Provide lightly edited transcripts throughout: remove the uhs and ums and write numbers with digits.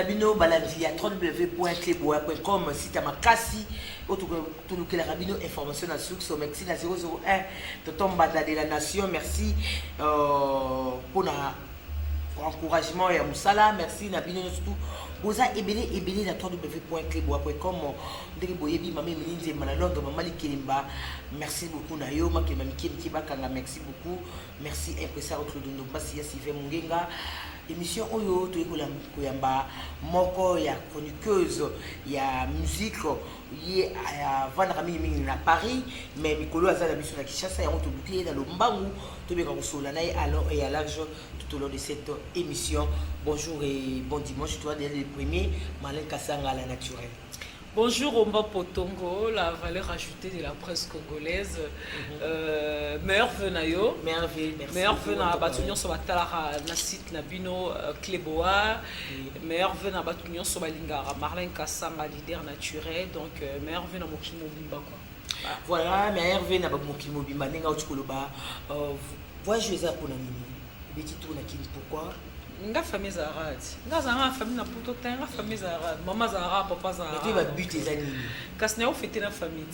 Nabino Balanzi à www.cleboa.com site à Makassi tout le Rabino information à Souk merci à 001 Tonton Bada de la Nation merci pour l'encouragement et à Moussala merci Nabino surtout Boza ebele na www.cleboa.com ndenge boyebi mama Melinze Manalondo mama Likelimba merci beaucoup nayo makema mikiki bakanga merci beaucoup merci impresseur Claude Mbasi ya Sylvain Mungenga émission oyo to koyamba moko ya chroniqueuse ya musique ye vendre mingi na Paris mais mikolo azala biso na Kinshasa ya to boucler dans le mbangu to beka kosola na alors et à large tout au long de cette émission. Bonjour et bon dimanche, toi dès le premier Malin Kassanga la naturelle. Bonjour Omba Potongo, la valeur ajoutée de la presse congolaise. Meilleur venayo. Meilleur vena batunion sur Batalara, na site Nabino Cleboa. Meilleur vena batunion sur Balingara, Marlène Kassanga, leader naturel. Donc meilleur vena Mokimo Bimba quoi. Voilà, meilleur vena Mokimo Bimba, Nenga Uchkoloba. Voyagez à Ponamini. Petit tour na kini pourquoi? Nga famille Zarati. Nga zanga famille na poto ta nga famille Zarati. Maman Zarati, papa Zarati. Mais tu vas buter les animaux. Kasne on fêter na famille.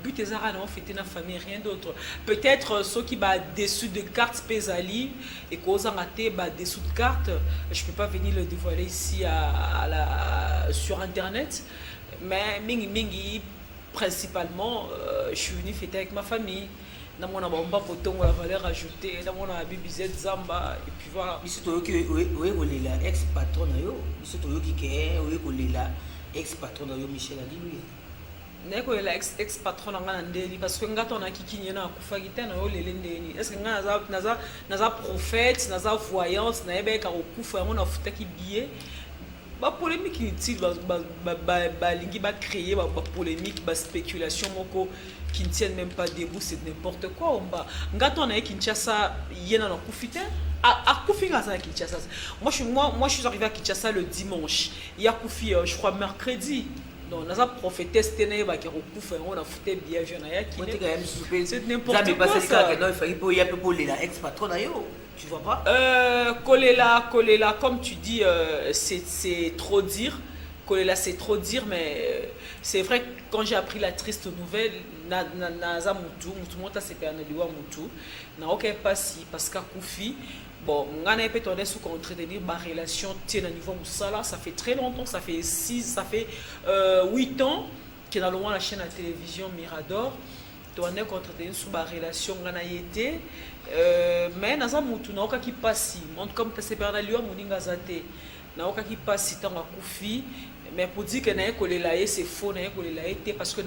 Buter Zarati on fêter na famille rien d'autre. Peut-être ceux qui ba dessus de cartes Pesali et qu'on a été ba dessous de cartes, je peux pas venir le dévoiler ici sur internet, mais mingi principalement je suis venu fêter avec ma famille. Dans mon abamba poton la valeur ajoutée dans mon abibizet zamba et puis voilà ici to yoki oui la ex patron yo ici to yoki ke oui la ex patron yo Michel Alilouya neko la ex patron nga ndeli parce que ngato na kikinye na kufagita na yo lele ndeni est-ce que nga naza prophète naza voyance na ebe ka okufa ngo na futa ki billet ba polémique inutile ba lingi ba créer ba polémique ba spéculation moko qui ne tiennent même pas debout, c'est n'importe quoi. Ngato na Kinshasa, yena na kufite. A Koufi na Kinshasa. Moi je suis arrivé à Kinshasa le dimanche. Il y a Koufi je crois mercredi. Donc naza prophétesse tene ba ki okufa on a fouté bien jeune ya qui. C'est n'importe quoi. Ça il fallait pour y a pour la ex patron yo. Tu vois pas Kolela comme tu dis c'est trop dire. Kolela c'est trop dire mais c'est vrai que quand j'ai appris la triste nouvelle naza mutu monta c'est perneliwa mutu na OK pas si parce qu'à Koufi bon ngana peut tourner sous entretenir ma relation tient à niveau musala ça fait très longtemps ça fait 8 ans que dans le la chaîne à télévision Mirador tourner entretenir sous ma relation ngana yete mais naza mutu na OK qui passe monte comme c'est perneliwa muninga zate na OK qui passe tant à Koufi. Mais pour dire que c'est faux, parce que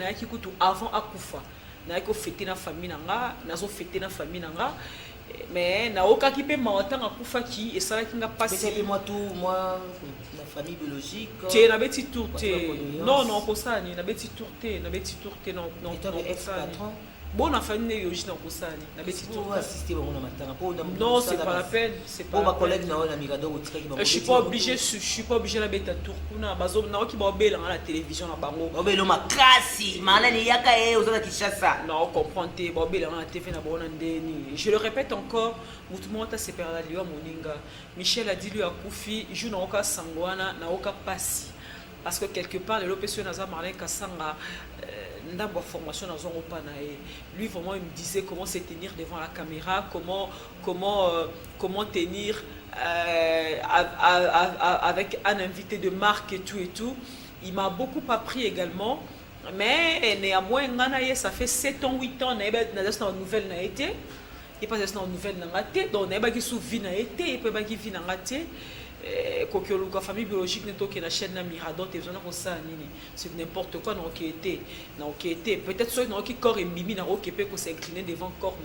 avant à Koufa, naiko fêter na famille nanga, nazo fêter na famille nanga, mais na oka qui peut m'entendre à Koufa qui et ça qui n'a pas. C'est moi la famille biologique. Tu na beti tourté. Non comme ça ni na beti tourté, non. Bon la famille yo jina kosani na beti tourté. Assister bon na matanga pour non c'est pas la peine, c'est pas. Pour ma collègue na Mirador je suis pas obligé la beta tour kuna bazo na ki ba bela na télévision na bango. Obelo makasi, mana ni yaka ozana Kinshasa. Non, comprendre ba bela na TV na bona ndeni. Je le répète encore, mutumota c'est perla liwa moninga. Michel a dit lui à Koufi, joue na oka sangwana na oka pasi. Parce que quelque part, l'opération Naza Marlène Kassanga, d'abord formation dans un repas lui vraiment il me disait comment se tenir devant la caméra, comment tenir avec un invité de marque et tout. Il m'a beaucoup appris également, mais néanmoins ça fait 7 ans, 8 ans, dans nouvelle n'a été, il passe dans nouvelle n'a été, donc n'a pas qui souvi n'a été, il peut pas qui vit n'a été. La famille biologique n'est pas une chaîne Mirador, c'est n'importe quoi qui était. Peut-être ceux qui corps et mimi qui peut s'incliner devant le corps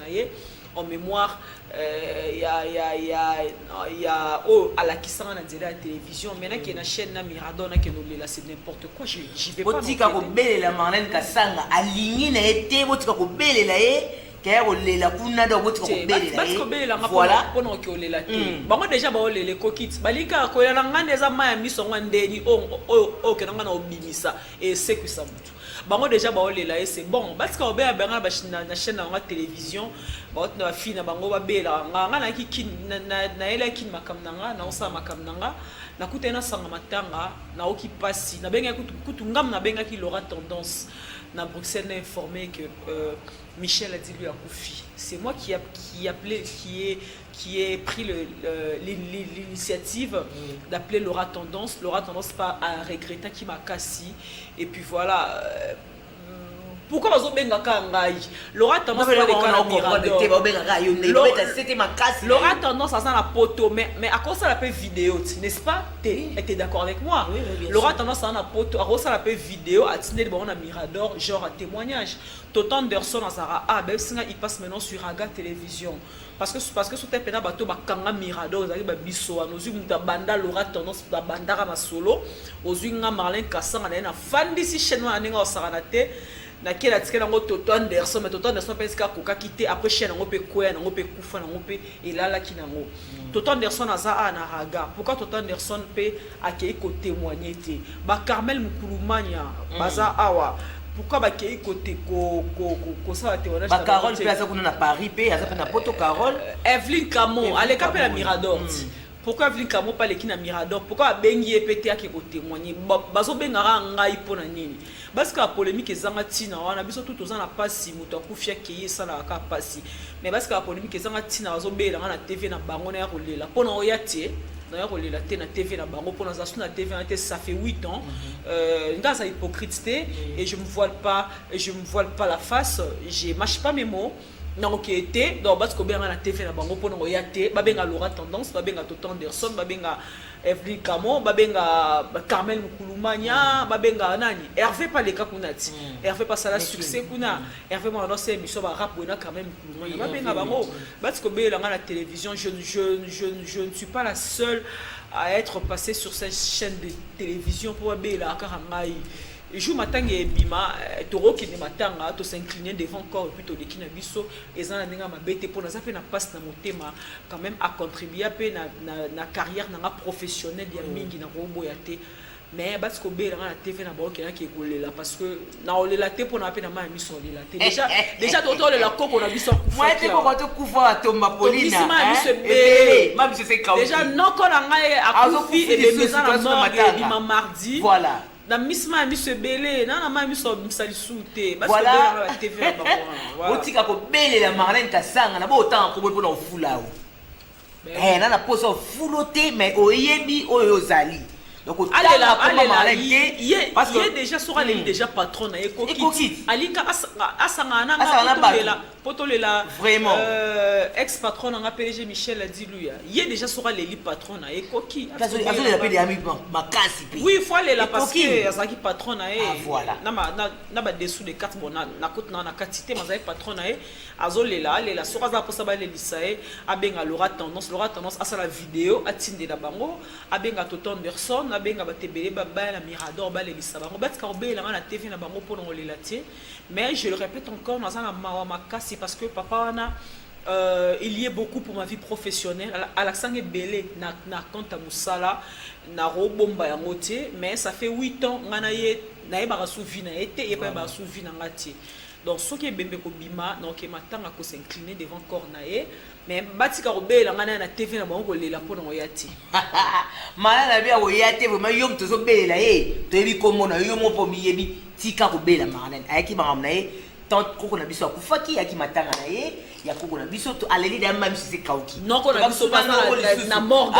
en mémoire. Il y a à la qui s'en a dit la télévision. Maintenant qu'il y a une chaîne Mirador qui nous là, c'est n'importe quoi. J'y vais pas. Si vous avez la Marlène Kassanga aligné n'a été, vous avez la voilà pendant que les latés bon déjà ba les coquilles balika ko la ngane za maya misonga ndeni o ke ngana obimisa et c'est que ça mutu bango déjà ba olela et c'est bon parce que obeya benga ba na chaîne na télévision ba na fina bango ba bela ngana ki na ela ki makam nanga na osa makam nanga nakuta na sanga matanga na oki pasi na benga kutu ngam na benga qui aura tendance na Bruxelles n'a informé que Michel a dit lui a confié. C'est moi qui ai pris l'initiative d'appeler Laura Tendance. Laura Tendance pas à regretter qui m'a cassé. Et puis voilà. Pourquoi vous avez Laura Tendance Laura Tendance à la poteau, mais à cause de la vidéo, n'est-ce pas? Tu es d'accord avec moi? Laura Tendance à la poteau, à cause de la vidéo, à Tine de Mirador, genre à témoignage. Totan Anderson à Zara, il passe maintenant sur Raga Télévision. Parce que sous tes pénales, bateau, Kanga Mirador, ils arrivent à Bisso, à nos yeux, Banda Laura Tendance, Banda Rama Solo, aux yeux, Marlin Kassan, à fan d'ici chez nous, à Nenga Saranate. Na kela tikela ngo Toto Anderson mais Toto Anderson peut ska koka quitter après chaîne ngo pe koya ngo pe kufa ngo pe elala kinango Toto Anderson aza na raga pourquoi Toto Anderson peut accueillir ko témoigner té ba Carmel Mukulumanya baza awa pourquoi ba accueillir côté ko ça témoignage ba Carole peut aza kuna na Paris pe aza na Poto Carole Evelyn Camon allez ka pe la Mirador pourquoi Evelyn Camon pas les kina Mirador pourquoi bengi epete ake ko témoigner bazo bengara ngai pona nini parce que la polémique est zangatina on a besoin tout aux ans la passe muto kufia kiye ça la ka passe mais parce que la polémique est zangatina bazo bela na TV na bango na rolela pona oyate na rolela te na TV na bango pona za na TV na te ça fait 8 ans ngaza hypocrite et je me voile pas la face je mâche pas mes mots non qui était donc parce que bien na TV na bango pona oyate ba benga Laura Tendance ba benga Toto Anderson ba benga Evelyn Camon ba benga Carmel Mukulumanya ba benga nani Hervé pas les kakunati Hervé pas ça la succès kuna Hervé moi dans ces émissions ba rap na Carmel Mukulumanya ba benga bango parce que bien na la télévision je ne suis pas la seule à être passée sur cette chaîne de télévision pour bela karangai et jour matin et bima toro qui ne matanga to s'incliner devant corps plutôt de kinabiso et ça na ndinga mabete pour na ça fait na passe na motema quand même à contribuer na carrière na professionnelle ya mingi na robo ya te mais parce que bela na TV na ba okena ki kolela parce que na olela te pour na pe na ma mission olela te déjà toto le la koko na biso moi te ko to kufa tomba polina ma biso c'est quand déjà non ko na ngai a kufi et bébé ça na mort et mardi voilà na misma mi se belé na ma mi so misali soute parce que la TV na ba otika ko belé la Marlène Kasanga na bo temps ko bo na ofula na na poso fuloté mais oyebi oyozali donc allez là parce que déjà sera déjà patron na ekoki alika asanga na potolela vraiment ex patron na PDG Michel a dit lui il est déjà sera les patron na ekoki azo la pede ami makasi pe oui il faut aller là parce que azaki patron na voilà na ba dessous de 4 bon na côte na quantité mazaki patron na azo lela sera za posa ba le lisae abenga Laura Tendance asa la vidéo atinde la bango abenga Toto Anderson abenga batebele baba la Mirador ba le lisa bango batka obela na TV na bango pour lela tie mais je le répète encore dans un makasi parce que papa wana il y a beaucoup pour ma vie professionnelle Alexandre Belé na compte à Moussala na robomba ya moté mais ça fait 8 ans ngana ye na ye ba souvi na été et pas ba souvi na ngati donc ce qui est bembe ko bima donc matanga ko s'incliner devant cornae mais batika robela ngana na TV na bango lela pona oyati mala na bia oyate vraiment yom to so bela to yebi komona yo mo po miyebi tika ko bela Marlène ayaki ba na ye tant koko na biso akufaki yaki matanga na ye ya koko na biso to aleli da même si c'est kauki non ko na biso pas na morgue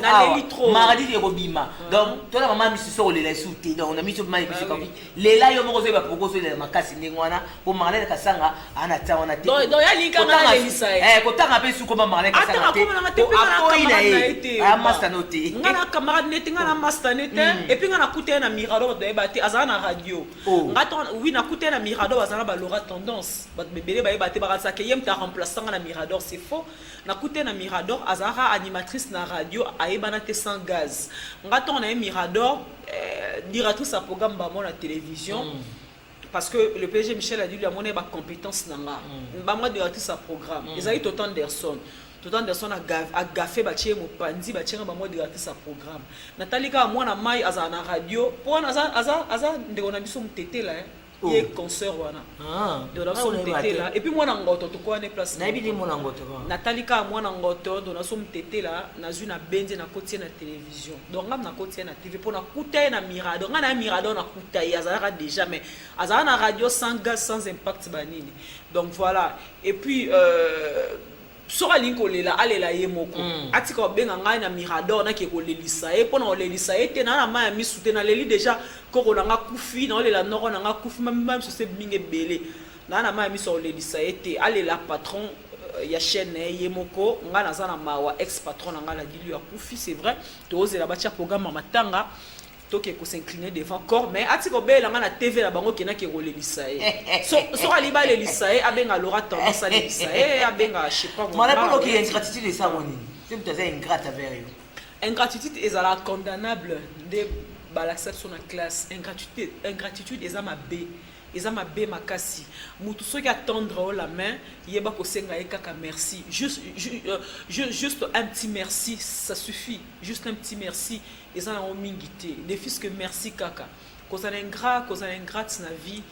na leli trop maradi de robima donc to na mama biso so lela souté donc na biso mama biso kauki lela yo moko zo ba poko so lela makasi ndengwana ko Marlène Kasanga ana ta wana te donc ya linka na lelisa ko tanga pe su ko Marlène Kasanga te akoyi na ye master noté ngana camarade nete ngana master nete et puis ngana kuté na Mirador de bati azana na radio ngata oui na kuté na Mirador azana ba Laura Tendance bat bebele ba bati ba sa ke yem ta remplaçant na Mirador c'est faux na kuté na Mirador azara animatrice na radio aebana te sans gaz ngata on a Mirador directrice à programme ba mo na télévision parce que le PG Michel a dit lui a monné ba compétence nanga ba moi directrice à programme ils a eu Toto Anderson a gaffé batie mopandi batie ba moi directrice à programme Natalika moi na mai azana radio pour aza ndeko na biso mutete là Il est concert wana. Donc là son tété là et puis moi nangoto to quoi ne place. Na bi mo nangoto. Natalika moi nangoto donc na son tété là na zuna benze na côté na télévision. Donc ngam na côté na TV pour na kuta na Mirador. Ngana Mirador na kuta ya azara déjà mais azara na radio sans gaz sans impact banini. Donc voilà et puis sora linko lela alela ye moko atika benga ngai na Mirador na ke ko lelisa e pona o lelisa e te na na ma mi soute na leli déjà ko na nga kufi na lela noko na nga kufi même so se binge belé na ma mi so lelisa e te alela patron ya chaîne ye moko nga na zana mawa ex patron na nga la dilu ya kufi c'est vrai to ozela ba tia programme matanga to ke ko s'incliner devant corps mais atiko bela nga na TV la bango kena ke rolelisa e so ali ba lelisa e abenga Laura tendance à lelisa e abenga je sais pas moi la pas que ingratitude de ça woni tu me disais ingrate avec eux ingratitude est la condamnable de balacception en classe ingratitude est ma b eza mabe makasi mutu soki attendre la main yeba ko senga kaka merci juste un petit merci ça suffit juste un petit merci eza na omingité des fils que merci kaka cause ingrate na vie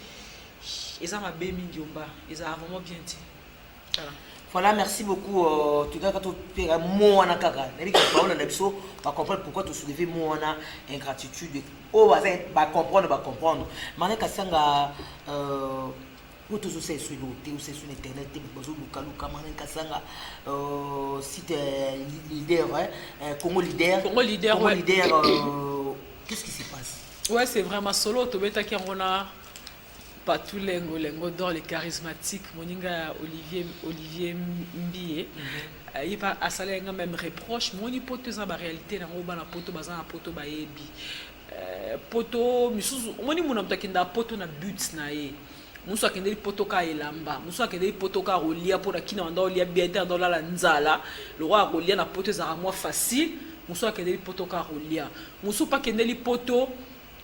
eza mabe mingi omba eza vraiment bien dit voilà merci beaucoup tu quand tu as mo wana kaka na bika ba na biso ba comprendre pourquoi tu soulever mo wana ingratitude o ba comprendre mané kasanga où tu sais sur l'autre ou c'est sur internet tu peux luka mané kasanga site leader Congo leader qu'est-ce qui se passe ouais c'est vraiment solo to beta ki ngona pas tout lengo dans les charismatiques moninga Olivier Mbiye il pas à salenga même reproche moni poto za ba réalité na ngoba na poto baza na poto ba yebi poto misusu moni muna mtakinda poto na but na ye musu akendeli poto ka elamba musu akendeli poto ka rolia pour kina wanda olia bien dans la nzala le roi rolia na poto za moi facile musu akendeli poto ka rolia musu pa kendeli poto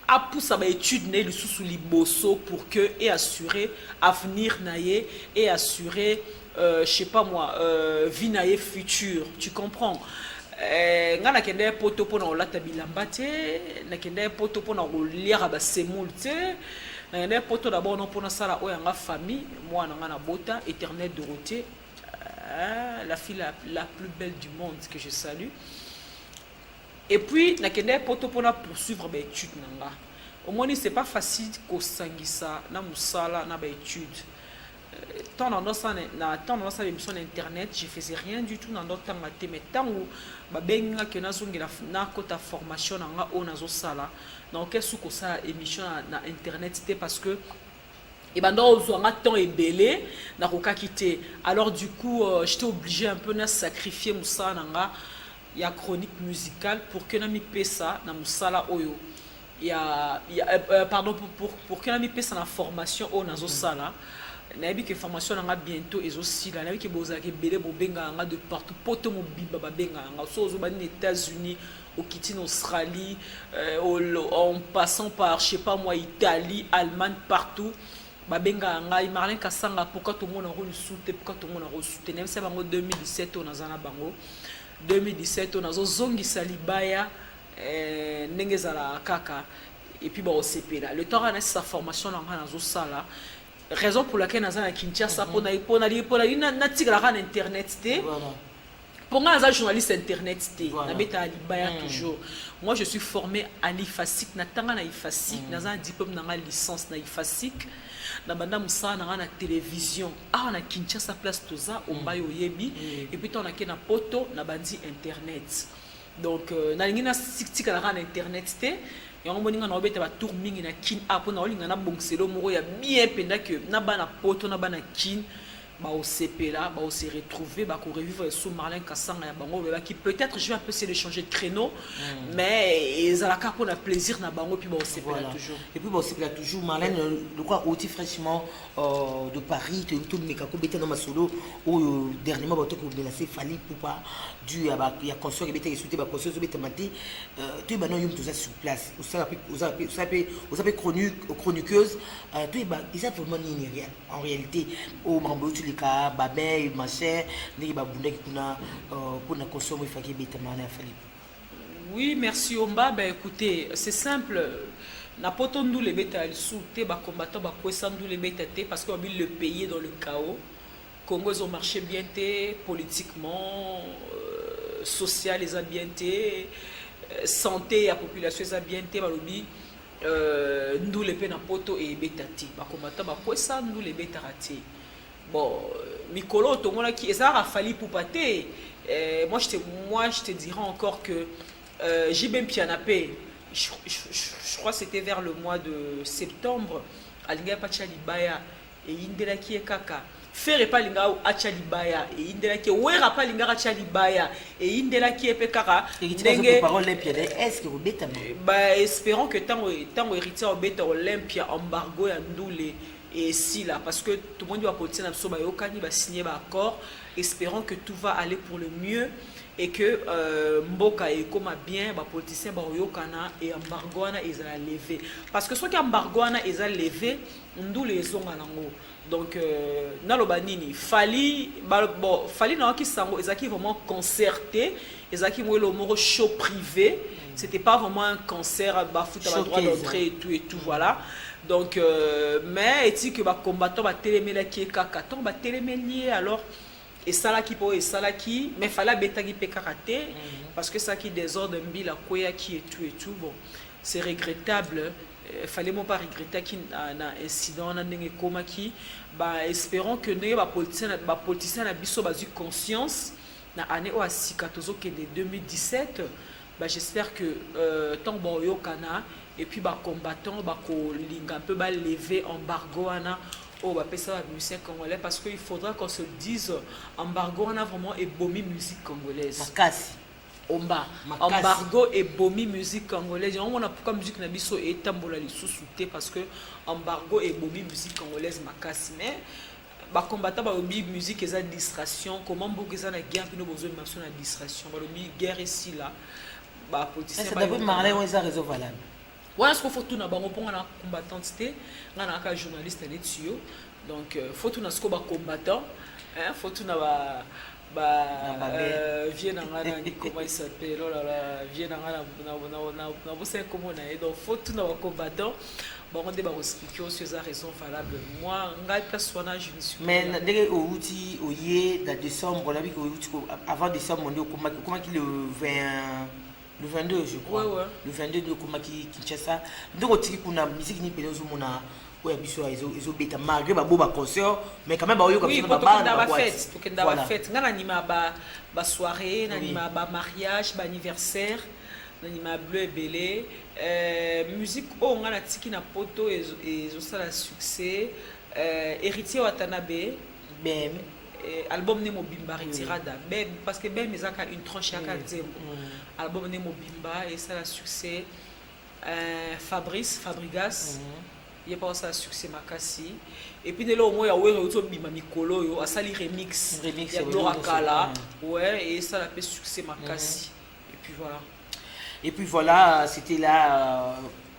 a poussé ba étude né le sous liboso pour que et assurer avenir naie et assurer je sais pas moi vie naie future tu comprends ngana kende poto pona olata bilamba te na kende poto pona oliera ba semul te na kende poto d'abord non pona sala oya nga famille moi na ngana bota éternel Dorothée la fille la plus belle du monde que je salue. Et puis, na kende poto pona poursuivre ba étude nanga. Au moins c'est pas facile ko sangisa na musala na ba étude. Tant dans notre émission internet, je faisais rien du tout dans notre temps maté mais tant où ba benga que na zongela na kota formation nanga o nazo sala. Donc qu'est-ce que ça émission na internet c'était parce que et ben dans un temps ébélé na koka quitter. Alors du coup, j'étais obligé un peu de sacrifier musala nanga. Il y a chronique musicale pour que nami pesa na musala oyo pardon pour que nami pesa na formation o nazo sala na bi que formation nga bientôt aussi là na bi que boza ke belé bobenga nga de partout poto mo biba babenga nga so zo bani États-Unis au kiti en Australie en passant par je sais pas moi Italie Allemagne partout babenga nga Marlin Kasanga pourquoi tout le monde a reçu pourquoi tout le monde a reçu même c'est bango 2017 on a zana bango 2017 on a zongi salibaya nengezala kaka et puis bon OCP là le temps a sa formation là dans sala raison pour laquelle nazana Kinshasa pour na tigala ran internet té pour nga za journaliste internet té na beta alibaya toujours moi je suis formé à l'IFASIC na tanga na IFASIC nazana diplôme na licence na IFASIC na banda musana na télévision na Kinshasa place toza ombayo yebi et puis on a ke na poto na bandi internet donc na lingi na siktika na internet té yango moninga na obeta ba tour mingi na kin apo na olinga na bongselo moko ya bien penda que na bana poto na bana kin ba OCP là ba se retrouver ba ko revivre sous Marlin Kasanga ya bango qui peut-être je vais un peu essayer de changer de créneau mais ezalaka pour le plaisir na bango puis ba OCP là toujours et puis ba OCP là toujours Marlène le quoi outil fraîchement de Paris tout meka ko beta na masolo ou dernièrement ba to ko menacer fali pour pas dû à ya consort qui beta souté ba consort beta maté tu ba non yum tout ça sur place vous savez chroniqueuse tu ba ils savent vraiment ni rien en réalité au mambo les cas babé machin ni ba bunda kuna pour na consommer faki beta mana fali. Oui, merci Omba. Ben écoutez, c'est simple. na poto ndule beta sous te ba combattant ba kwesa ndule beta te parce qu'on le pays dans le chaos. Congo ils ont marché bien te politiquement, social les a bien te, santé la population les a bien te balobi ndule pe na poto et beta te ba combattant ba kwesa ndule beta raté. Bon mikolo to mona qui ça a fallu pour pater. Moi je te dirais encore que j'ai bien pianapé. Je crois que c'était vers le mois de septembre. Alinga Pachalibaya et Indela qui est kaka. Faire pas linga Achalibaya et Indela qui wera pas linga Achalibaya et Indela qui est pekara. Est-ce que vous bêta? Bah espérons que tant héritier au bêta Olympia embargo ya ndule et si là parce que tout le monde va porter na soba yokani va signer un accord. Espérons que tout va aller pour le mieux. Et que Mboka est comme bien, les politiciens Baroyokana et embargo ils ont levé. Parce que ceux qui embargo ils ont levé, nous les ont en donc nalobanini fali na qui sango ils ont vraiment concerté, ils ont le show privé, c'était pas vraiment un concert bafout à la droit d'entrée et tout voilà. Donc mais est-il que les combattants va téléméler qui est kakaton va télémélier alors. Et ça là qui peut et ça là qui mais fallait bêta qui peut karaté parce que ça qui désordre mbi la koya qui est tout bon c'est regrettable fallait moi pas regretter qui na incident na ndenge koma qui bah espérons que ne ba politicien na biso ba conscience na année o asikatozo que de 2017 bah j'espère que tant bon yo kana et puis ba combattant ba ko linga un peu ba lever embargo ana oh bah ça la musique congolaise parce qu'il faudra qu'on se dise embargo on a vraiment ebomi musique congolaise makasi embargo ebomi musique congolaise on a pourquoi musique na biso etambola lisusu te parce que embargo ebomi musique congolaise makasi mais ba combattant ba obi musique eza distraction comment beaucoup eza na guerre puis nous besoin de na distraction ba obi guerre ici là ba politicien ba David Marley on eza réseau valable. Voilà ce qu'il faut tout na bango pour na combattante na ka journaliste là-dessus donc faut tout na ce ba combattant hein faut tout na vient comment il s'appelle oh là là vient na vous savez comment on est donc faut tout na combattant bon on débat expliquer sur sa raison valable moi ngai personne je ne suis mais dès au outil au yé de décembre là avant décembre on dit comment qu'il le 20 le 22 je crois ouais. Le 22 de Komaki Kinshasa donc tu kuna musique ni pelozo mona ouais biso ils ont bêta malgré ba boba concert mais quand même ba yo comme ça ba fête pour que ba fête ngana nima ba soirée nima ba mariage ba anniversaire nima bleu et belé musique oh ngana tiki na poto et ça la succès héritier Watanabe même album Nemo Bimba retirada ben parce que ben mais une tranche à 4 album Nemo Bimba et ça a succès Fabrigas il a pas ça succès makasi et puis de là au moins il y a auto bima mikolo yo asali remix il y a Laura Kala ouais et ça a fait succès makasi et puis voilà c'était là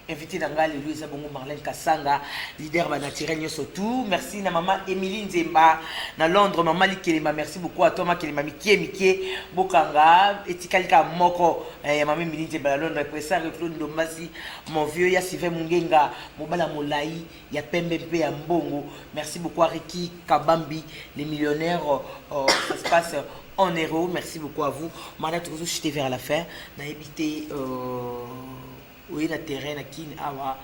invité d'Angal et Louisa Bongo Marlène Kassanga, leader naturel surtout. Merci na maman Émilie Nzemba na Londres, maman Likelema. Merci beaucoup à toi ma Kelema Mikie Bokanga etikalika moko maman Émilie Nzemba na Londres président Claude Ndomasi mon vieux ya Sylvain Mungenga mobala molai ya Pembe pe ya Mbongo. Merci beaucoup à Ricky Kabambi les millionnaires ça se passe en héros. Merci beaucoup à vous. Maintenant toujours jeter vers la fin na habité oui, le terrain qui awa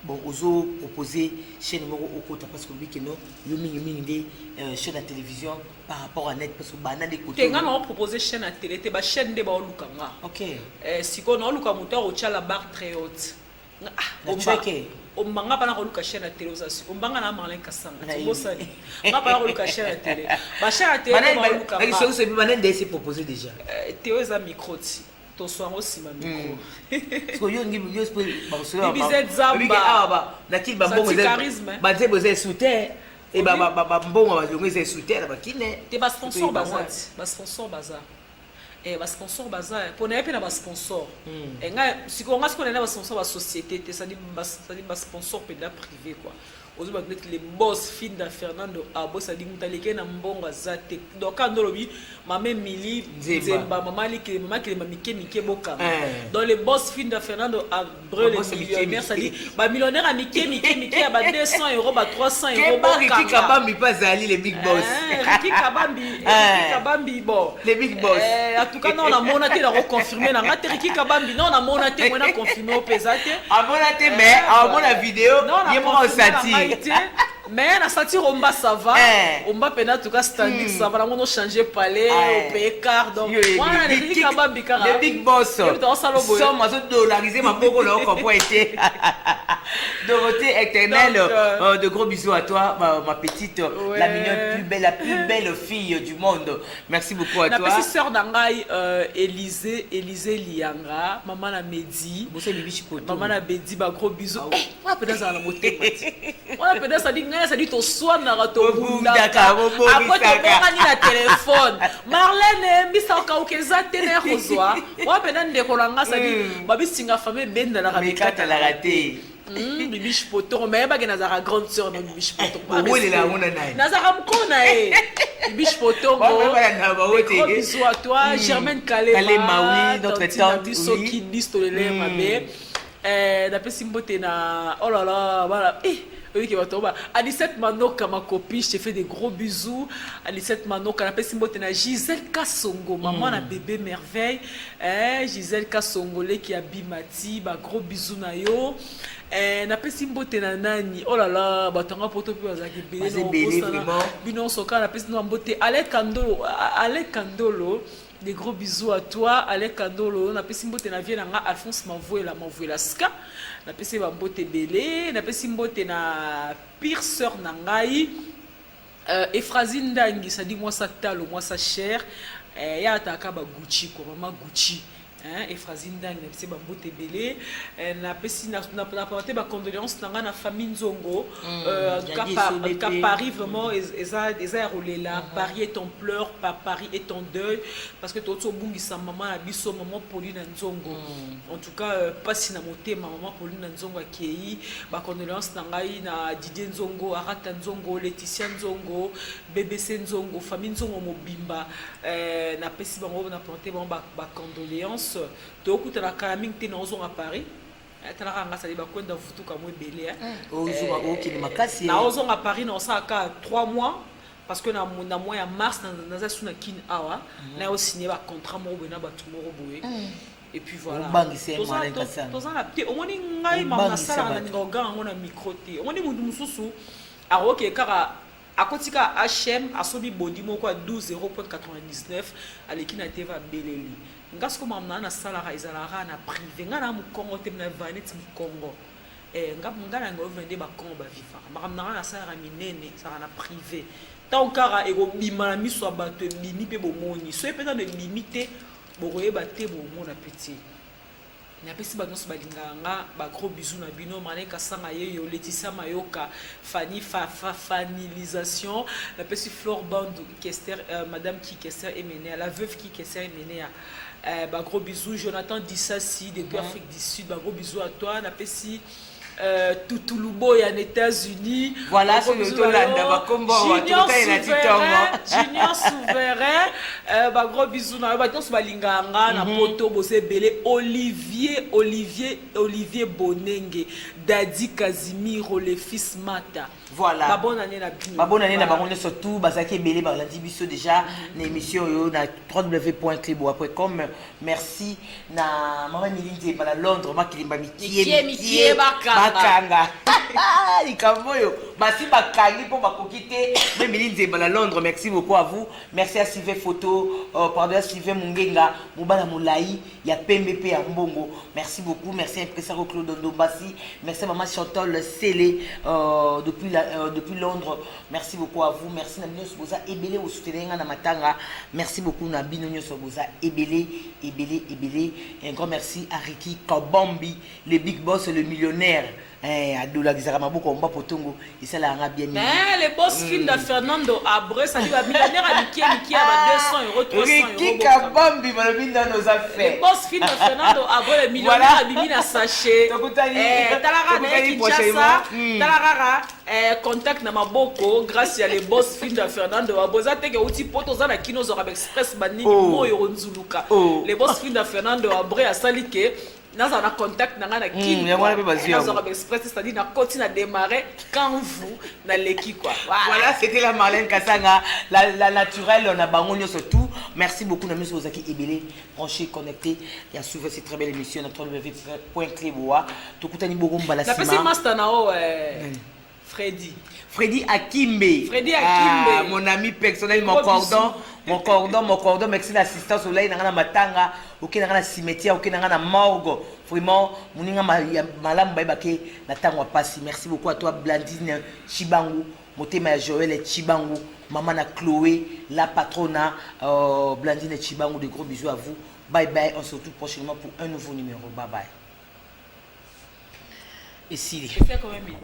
bon ozo proposer chaîne numéro au côté parce que lui que non yomi chaîne de télévision par rapport à net parce que banane de côté tenga on proposer chaîne à télé te ba chaîne de ba olukanga OK si ko no luka moteur au la barre très haute o manga bana oluka chaîne à télé aussi o manga na Marlène Kassanga tibosani nga bana oluka chaîne à télé ba chaîne à télé ba oluka mais c'est banane de se proposer déjà Théo za micro ti ton soir aussi ma micro parce que yo ngi spray ba so ba zamba na ki ba mbongo ba ze boze souter et ba mbongo ba zongo ze souter ba kine te ba sponsor baza et ba sponsor baza pour na pe na ba sponsor et nga siko nga siko na ba sponsor ba société te ça dit ba sponsor pe da privé quoi ozo ba net les boss Finda Fernando abo ça dit mutaleke na mbongo zate donc quand lobi mama Mili Nzemba mama ki mike boka dans les boss Finda Fernando Abreu les millionnaires ça dit ba millionnaire a mike ba 200 €, ba 300 € ba Ricky Kabambi pas ali les big boss Ricky Kabambi bon les big boss en tout cas non on a monaté la reconfirmer na ngate Ricky Kabambi non on a monaté moi na confirmer au pesate a monaté mais a mon la vidéo il moi au sati mais na sati Romba ça va Romba pena en tout cas standing ça va on changer palais au pays car donc voilà Ricky Kabambi kara les big boss somme à dollariser ma boko là comment était Dorothée éternelle de gros bisous à toi ma petite la mignonne la plus belle fille du monde merci beaucoup à toi la petite sœur d'Angaï Élisée Lianga maman la Medi maman la Bedi ba gros bisous on a peut-être ça la moté on a peut-être ça dit to soin na rato bunda après to bongani na téléphone Marlène mbisa ka ukeza tena rozwa on a peut-être ndeko langa ça dit babisinga famille benda la rabikata la raté Bibiche poto mais ba nazara grande sœur de Bibiche poto oui la mona nai nazara mkona Bibiche poto gros bisous à toi Germaine Kalema notre tante biso qui liste les lèvres mabe d'après Simbote na oh là là voilà oui, Alicette Manoka, ma copine, je te fais des gros bisous. Alicette Manoka, la personne qui Gisèle Kassongo, maman, la bébé merveille. Gisèle Kassongo, qui a Bimati, gros bisous na yo. Na personne qui nani, oh là là, batanga poto pe azaki belé vraiment. Binon soka, la personne qui Alec Kandolo. Des gros bisous à toi, Alec Kandolo. Na personne qui na vie na Alphonse Mavoue la ska. Na pesi ba mbote belé na pesi mbote na pire sœur nangai Efrazine Ndangi ça dit moi ça talo moi ça cher ya ataka ba Gucci ko maman Gucci Efrazine Ndangi na pesi ba mbote belé na pesi na porter ba condoléances nanga na famille Nzongo en tout cas Paris vraiment eza roulé là Paris est en pleurs Paris est en deuil parce que toto bungisa maman na biso maman Pauline Nzongo en tout cas pas si na motema maman Pauline Nzongo akei ba condoléances ngai na Didier Nzongo Arata Nzongo Laetitia Nzongo BBC Nzongo famille Nzongo mobimba na pesi bango na porter ba condoléances to kutana kaming te na ozonga Paris talaka nga sali bakwenda vutuka mo belé na ozonga Paris na osaka 3 mois parce que na mois ya mars na suna kin awa na o signé ba contrat mo bena ba tumoro boye et puis voilà toza la pied omoni ngai mama sala na ngoga ngona micro te omoni mundu mususu aroke kara akotika HM asobi bodi moko 12,99 aleki na teva beleli ngasko mamna na salara izalara na privé ngana mu Congo te na vanet mu Congo ngana ngo vende ba Congo ba vifa mamna na salara minene sara na privé tant kara ego bima miso bato bimi pe bomoni so epeza de limité bokoye baté bomona petit na pesi banso balinganga ba gros bisous na bino Maleka Sanga yeyo Laetitia Mayoka fanilisation la pesi Flore Bandu Kester madame qui Kester Emenea la veuve qui Kester Emenea ba gros bisous Jonathan Dissassi depuis Afrique du Sud ba gros bisous à toi na pesi Tutulubo en États-Unis voilà c'est le Tolanda ba kombo wa Junior Souverain ba gros bisous na ba tonso balinganga na poto bose belé Olivier Bonenge Dadi Casimiro le fils Mata voilà ba bonne année na bino ba bonne année na bango surtout bazaki belé ba landi biso déjà na émission yo na www.clibo.com merci na mama Milinze ba Londres makilimba mikie bakanga ikamoyo basi bakangi po bakokite mais Milinze ba Londres merci beaucoup à vous merci à Sylvain Photo pardon à Sylvain Mungenga mobala molai ya PMP ya mbongo merci beaucoup merci impresario Claude Ndombasi merci maman Chantal Sélé depuis Londres merci beaucoup à vous merci na bino soboza ebele au soutenir na matanga merci beaucoup na bino soboza ebele un grand merci à Ricky Kabambi le big boss le millionnaire adola gizaka maboko mba potongo isala anga bien mais les boss filles de Fernando Abreu ça dit va millionnaire à Mickey à 200 €, 300 €. Qui kabambi malobi dans nos affaires. Les boss filles de Fernando Abreu les millionnaires à Bibi na sachet. Talara na Kinshasa, talara contact na maboko grâce à les boss filles de Fernando Abreu za te ke uti poto za na kino Zorab Express bani moyo nzuluka. Les boss filles de Fernando Abreu a sali ke dans un contact dans un qui dans express c'est-à-dire na continue à démarrer quand vous dans l'équipe quoi. Voilà, c'était la Marlène Kassanga, la naturelle, on a bangonio surtout. Merci beaucoup Namis Ozaki Ebele, branché connecté et à suivre cette très belle émission notre www.cliboa. Tout coutani bogo mbalasima. La personne master nao Freddy Akimbe. Mon ami personnel, mon cordon, merci l'assistance au lait, dans matanga, ok, dans la cimetière, ok, dans la morgue. Vraiment, mon malam baibake, natangwa passi. Merci beaucoup à toi, Blandine Chibangu, Motema Joël et Chibangu, maman na Chloé, la patrona, Blandine Chibangu, de gros bisous à vous. Bye bye, on se retrouve prochainement pour un nouveau numéro. Bye bye. Et Sili. Je fais quand même.